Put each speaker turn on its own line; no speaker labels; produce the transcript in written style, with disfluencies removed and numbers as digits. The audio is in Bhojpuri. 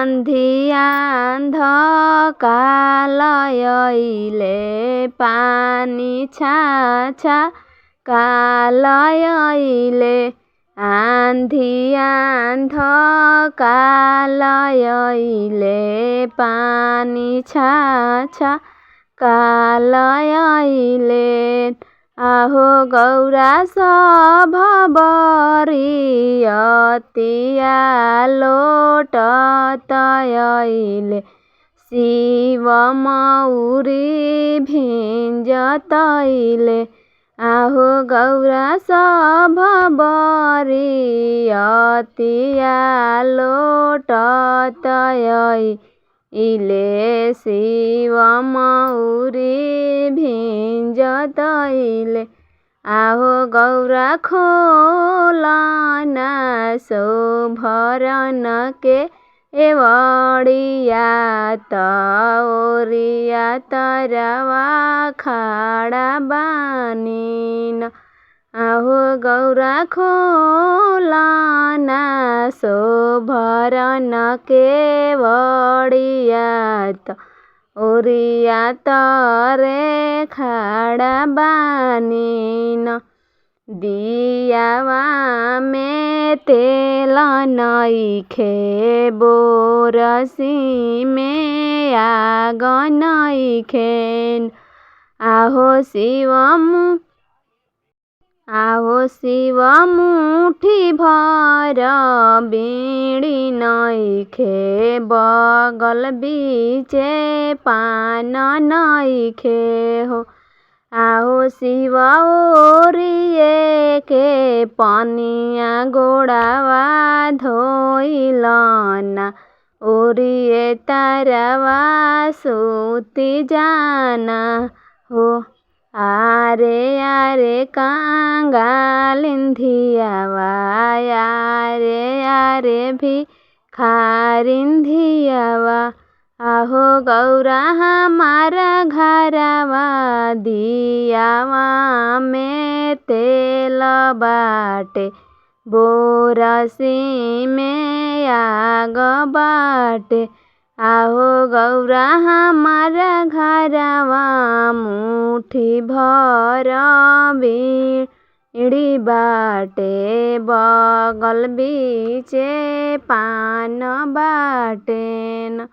आंधी अंधकालय अइले पानी छाछा कालय अइले आंधी अंधकालय अइले पानी छाछा कालय अइले आहो गौरा सभ बरियतिया लोटत अइले शिव मौरी भिंजत अइले आहो गौरा सभ बरियतिया लोटत अइले शिव मौरी भिंजत अइले आहो गौरा खोलना शोभरन के एवड़िया तोरिया तरवा खाड़ा बानीन आहो गौरा खोलना शोभरन के एवड़िया तोरिया तरे खाड़ा बानीन दियावा में तेल नइखे बोरसी में आग नइखे आहो शिव मुठी भर बीड़ी नइखे बगल बीचे पान नइखे हो आहो शिव ओरिए के पनिया गोड़ावा धोइलना ओरिए तरवा सूती जाना हो आरे आरे कांगालिंधियावा आरे आरे भिखारिंधियावा आहो गौरा हमारा घरवा दियावा में तेल बाटे बोरसी में आग बाटे आहो गौरा हमारा घरवा मुठी भर बीड़ी बाटे बगल बीचे पान बाटे न।